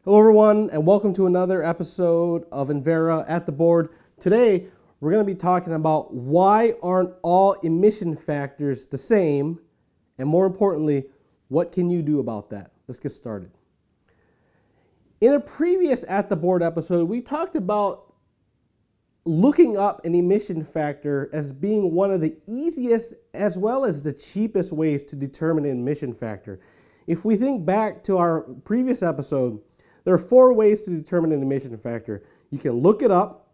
Hello everyone, and welcome to another episode of Envera at the Board. Today, we're going to be talking about why aren't all emission factors the same, and more importantly, what can you do about that? Let's get started. In a previous At the Board episode, we talked about looking up an emission factor as being one of the easiest as well as the cheapest ways to determine an emission factor. If we think back to our previous episode, there are four ways to determine an emission factor. You can look it up,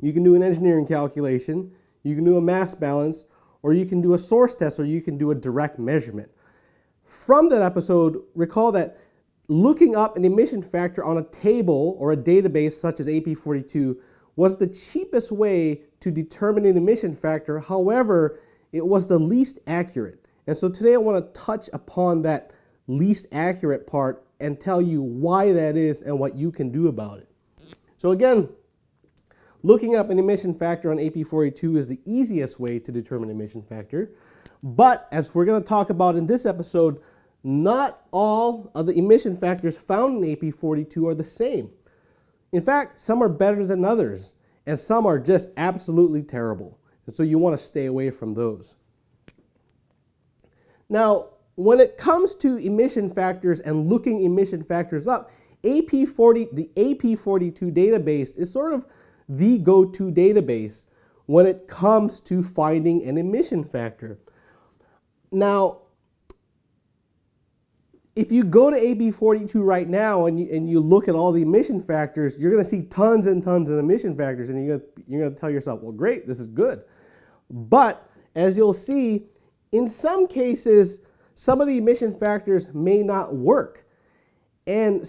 you can do an engineering calculation, you can do a mass balance, or you can do a source test, or you can do a direct measurement. From that episode, recall that looking up an emission factor on a table or a database such as AP42 was the cheapest way to determine an emission factor. However, it was the least accurate. And so today I want to touch upon that least accurate part and tell you why that is and what you can do about it. So again, looking up an emission factor on AP42 is the easiest way to determine an emission factor. But as we're going to talk about in this episode, not all of the emission factors found in AP42 are the same. In fact, some are better than others, and some are just absolutely terrible. And so you want to stay away from those. Now, when it comes to emission factors and looking emission factors up, the AP42 database is sort of the go-to database when it comes to finding an emission factor. Now, if you go to AP42 right now and you look at all the emission factors, you're going to see tons and tons of emission factors, and you're going to tell yourself, well, great, this is good. But as you'll see, in some cases, some of the emission factors may not work. And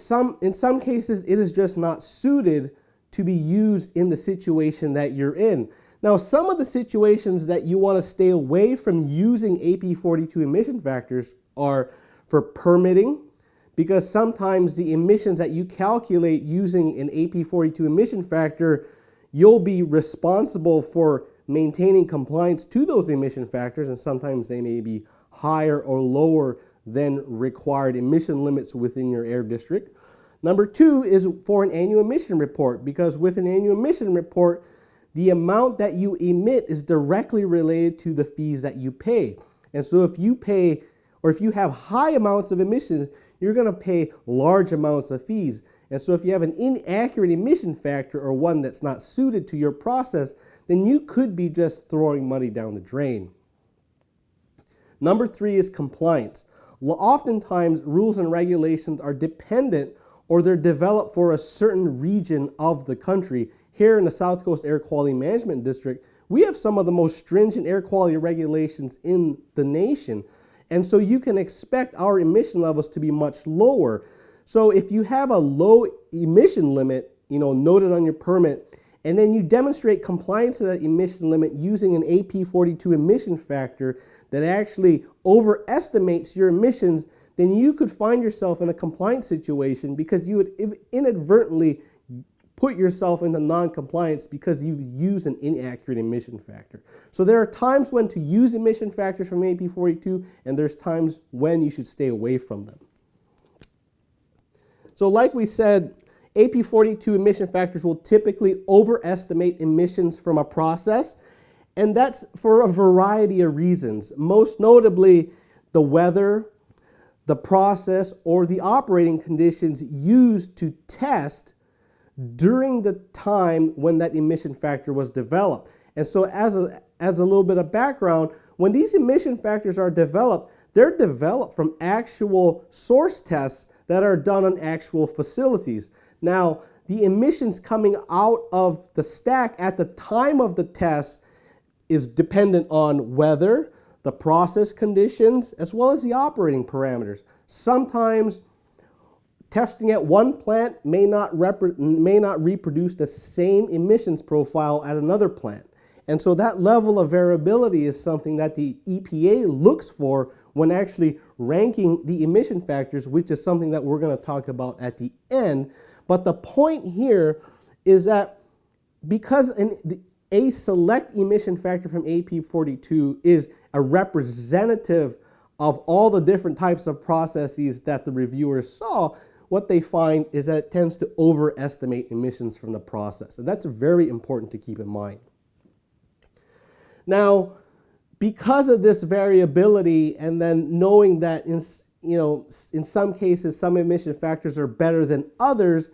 in some cases, it is just not suited to be used in the situation that you're in. Now, some of the situations that you want to stay away from using AP42 emission factors are for permitting, because sometimes the emissions that you calculate using an AP42 emission factor, you'll be responsible for maintaining compliance to those emission factors, and sometimes they may be higher or lower than required emission limits within your air district. Number two is for an annual emission report, because with an annual emission report, the amount that you emit is directly related to the fees that you pay. And so if you pay, or if you have high amounts of emissions, you're going to pay large amounts of fees. And so if you have an inaccurate emission factor or one that's not suited to your process, then you could be just throwing money down the drain. Number three is compliance. Oftentimes, rules and regulations are dependent or they're developed for a certain region of the country. Here in the South Coast Air Quality Management District, we have some of the most stringent air quality regulations in the nation. And so you can expect our emission levels to be much lower. So if you have a low emission limit, noted on your permit, and then you demonstrate compliance to that emission limit using an AP42 emission factor that actually overestimates your emissions, then you could find yourself in a compliance situation because you would inadvertently put yourself into non-compliance because you've used an inaccurate emission factor. So there are times when to use emission factors from AP42, and there's times when you should stay away from them. So like we said, AP42 emission factors will typically overestimate emissions from a process, and that's for a variety of reasons. Most notably, the weather, the process, or the operating conditions used to test during the time when that emission factor was developed. And so as a little bit of background, when these emission factors are developed, they're developed from actual source tests that are done on actual facilities. Now, the emissions coming out of the stack at the time of the test is dependent on weather, the process conditions, as well as the operating parameters. Sometimes testing at one plant may not reproduce the same emissions profile at another plant. And so that level of variability is something that the EPA looks for when actually ranking the emission factors, which is something that we're going to talk about at the end. But the point here is that because a select emission factor from AP42 is a representative of all the different types of processes that the reviewers saw, what they find is that it tends to overestimate emissions from the process. And that's very important to keep in mind. Now, because of this variability, and then knowing that in some cases some emission factors are better than others,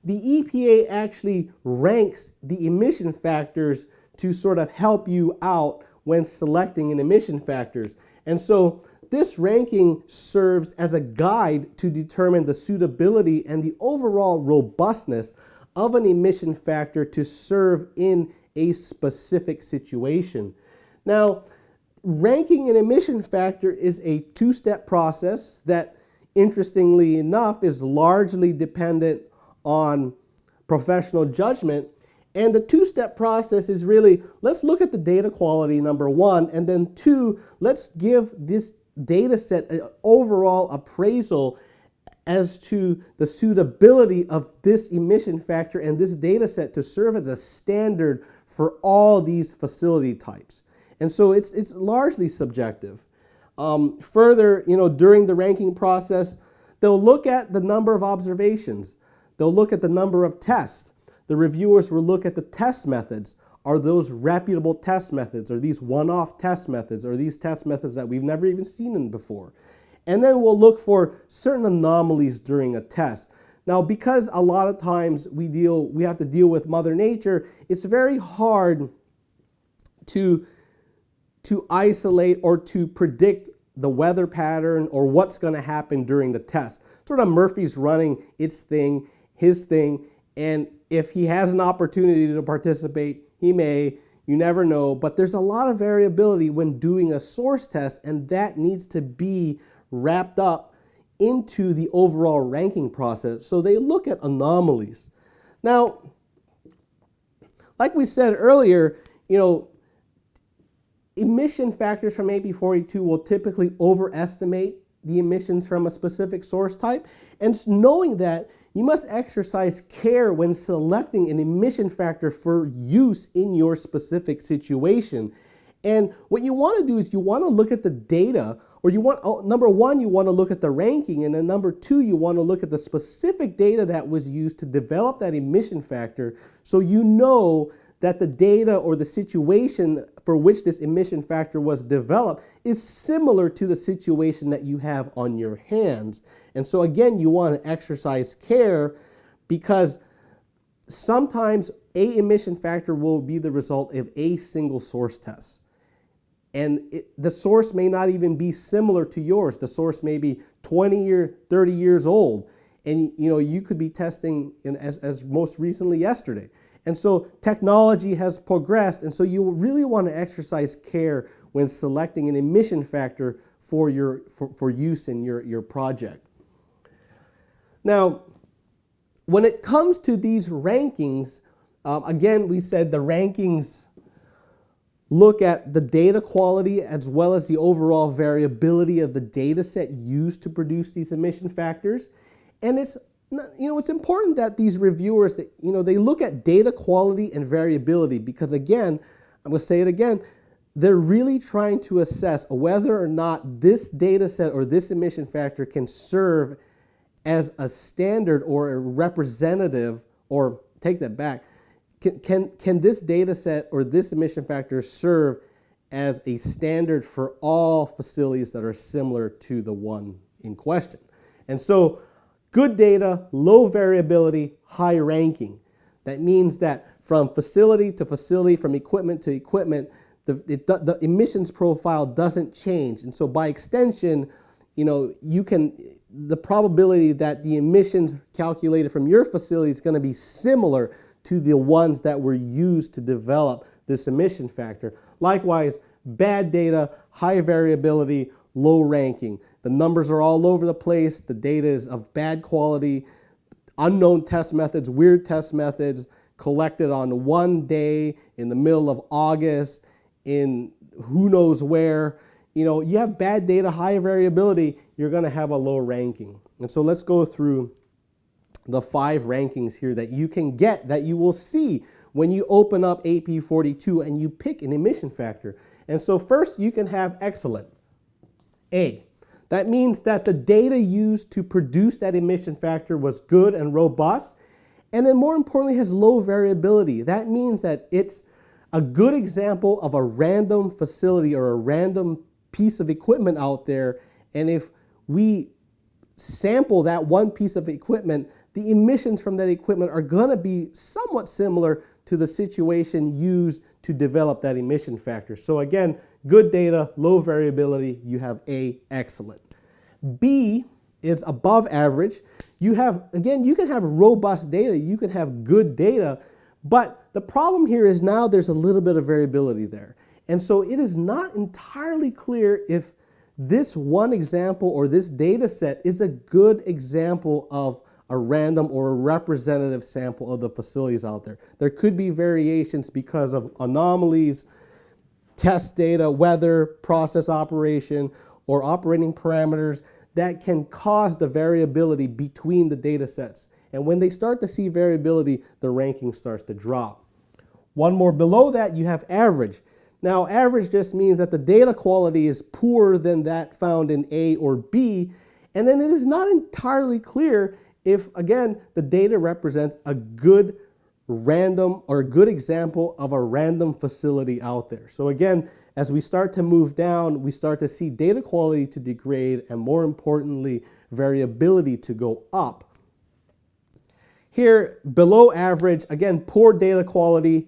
the EPA actually ranks the emission factors to sort of help you out when selecting an emission factors. And so this ranking serves as a guide to determine the suitability and the overall robustness of an emission factor to serve in a specific situation. Now, ranking an emission factor is a two-step process that, interestingly enough, is largely dependent on professional judgment. And the two-step process is really, let's look at the data quality, number one, and then two, let's give this data set an overall appraisal as to the suitability of this emission factor and this data set to serve as a standard for all these facility types. And so it's largely subjective. Further, during the ranking process, they'll look at the number of observations. They'll look at the number of tests. The reviewers will look at the test methods. Are those reputable test methods? Are these one-off test methods? Are these test methods that we've never even seen before? And then we'll look for certain anomalies during a test. Now, because a lot of times we have to deal with Mother Nature, it's very hard to isolate or to predict the weather pattern or what's going to happen during the test. Sort of Murphy's running its thing, his thing, and if he has an opportunity to participate, he may, you never know, but there's a lot of variability when doing a source test, and that needs to be wrapped up into the overall ranking process. So they look at anomalies. Now, like we said earlier, emission factors from AP42 will typically overestimate the emissions from a specific source type. And knowing that, you must exercise care when selecting an emission factor for use in your specific situation. And what you want to do is you want to look at the data, or number one, you want to look at the ranking, and then number two, you want to look at the specific data that was used to develop that emission factor, so you know that the data or the situation for which this emission factor was developed is similar to the situation that you have on your hands. And so again, you want to exercise care, because sometimes a emission factor will be the result of a single source test. And the source may not even be similar to yours. The source may be 20 or 30 years old. And you could be testing as most recently yesterday. And so technology has progressed, and so you really want to exercise care when selecting an emission factor for use in your project. Now, when it comes to these rankings, again, we said the rankings look at the data quality as well as the overall variability of the data set used to produce these emission factors. And it's important that these reviewers, they look at data quality and variability, because again, I'm going to say it again, they're really trying to assess whether or not this data set or this emission factor can serve as a standard or a representative, or take that back, can this data set or this emission factor serve as a standard for all facilities that are similar to the one in question. And so good data, low variability, high ranking. That means that from facility to facility, from equipment to equipment, the emissions profile doesn't change. And so by extension, the probability that the emissions calculated from your facility is going to be similar to the ones that were used to develop this emission factor. Likewise, bad data, high variability, low ranking. The numbers are all over the place. The data is of bad quality, unknown test methods, weird test methods, collected on one day in the middle of August in who knows where. You have bad data, high variability, you're going to have a low ranking. And so let's go through the 5 rankings here that you can get, that you will see when you open up AP42 and you pick an emission factor. And so first, you can have excellent, A. That means that the data used to produce that emission factor was good and robust, and then more importantly has low variability. That means that it's a good example of a random facility or a random piece of equipment out there, and if we sample that one piece of equipment, the emissions from that equipment are going to be somewhat similar to the situation used to develop that emission factor. So again, good data, low variability, you have A, excellent. B is above average. You can have robust data, you can have good data, but the problem here is now there's a little bit of variability there. And so it is not entirely clear if this one example or this data set is a good example of a random or a representative sample of the facilities out there. There could be variations because of anomalies, test data, weather, process operation, or operating parameters that can cause the variability between the data sets. And when they start to see variability, the ranking starts to drop. One more below that, you have average. Now, average just means that the data quality is poorer than that found in A or B, and then it is not entirely clear if, again, the data represents a good random or a good example of a random facility out there. So again, as we start to move down, we start to see data quality to degrade and, more importantly, variability to go up. Here, below average, again, poor data quality.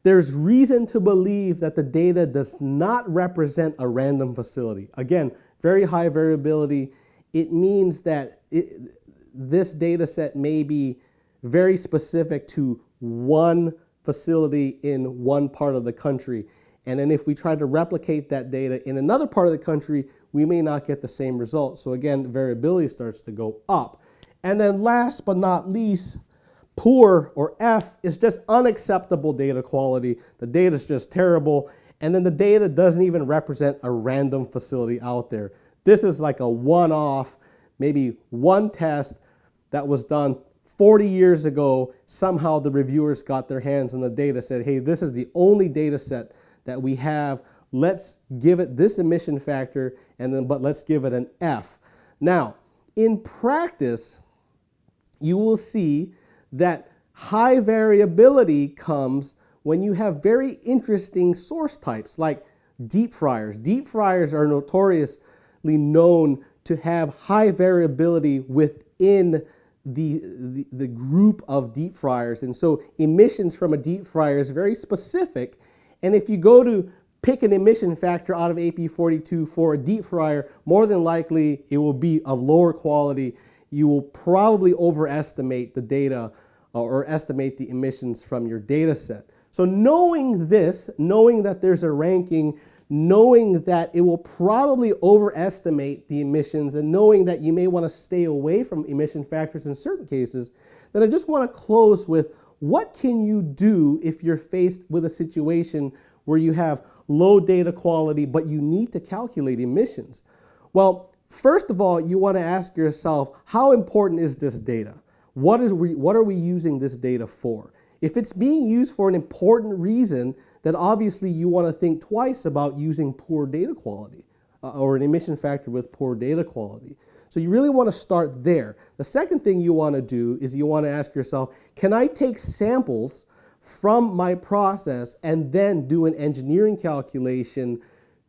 There's reason to believe that the data does not represent a random facility. Again, very high variability. It means that this data set may be very specific to one facility in one part of the country. And then if we try to replicate that data in another part of the country, we may not get the same result. So again, variability starts to go up. And then last but not least, poor, or F, is just unacceptable data quality. The data is just terrible, and then the data doesn't even represent a random facility out there. This is like a one-off, maybe one test that was done 40 years ago. Somehow the reviewers got their hands on the data, said, hey, this is the only data set that we have. Let's give it this emission factor, but let's give it an F. Now, in practice, you will see that high variability comes when you have very interesting source types like deep fryers. Deep fryers are notoriously known to have high variability within the group of deep fryers. And so emissions from a deep fryer is very specific. And if you go to pick an emission factor out of AP42 for a deep fryer, more than likely it will be of lower quality. You will probably overestimate the data or estimate the emissions from your data set. So knowing this, knowing that there's a ranking, knowing that it will probably overestimate the emissions, and knowing that you may want to stay away from emission factors in certain cases, then I just want to close with what can you do if you're faced with a situation where you have low data quality but you need to calculate emissions? Well, first of all, you want to ask yourself, how important is this data? What are we using this data for? If it's being used for an important reason, then obviously you want to think twice about using poor data quality or an emission factor with poor data quality. So you really want to start there. The second thing you want to do is you want to ask yourself, can I take samples from my process and then do an engineering calculation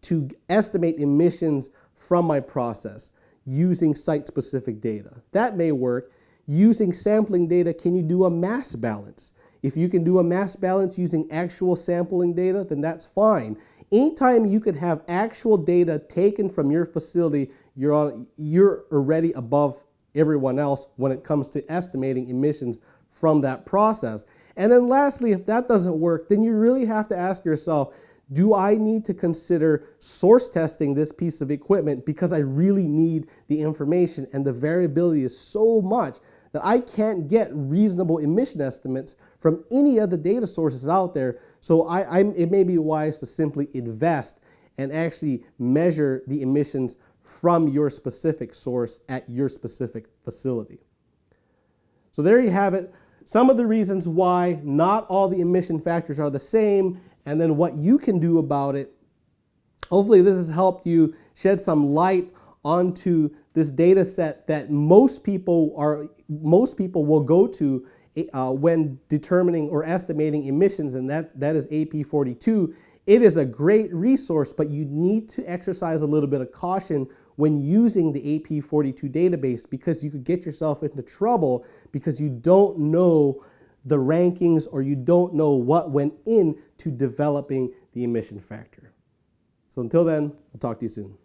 to estimate emissions from my process using site-specific data? That may work. Using sampling data, can you do a mass balance? If you can do a mass balance using actual sampling data, then that's fine. Anytime you could have actual data taken from your facility, you're already above everyone else when it comes to estimating emissions from that process. And then lastly, if that doesn't work, then you really have to ask yourself, do I need to consider source testing this piece of equipment because I really need the information and the variability is so much that I can't get reasonable emission estimates from any of the data sources out there. So it may be wise to simply invest and actually measure the emissions from your specific source at your specific facility. So there you have it. Some of the reasons why not all the emission factors are the same, and then what you can do about it. Hopefully this has helped you shed some light onto this data set that most people will go to when determining or estimating emissions, and that is AP 42. It is a great resource, but you need to exercise a little bit of caution when using the AP 42 database, because you could get yourself into trouble because you don't know the rankings or you don't know what went into developing the emission factor. So until then, I'll talk to you soon.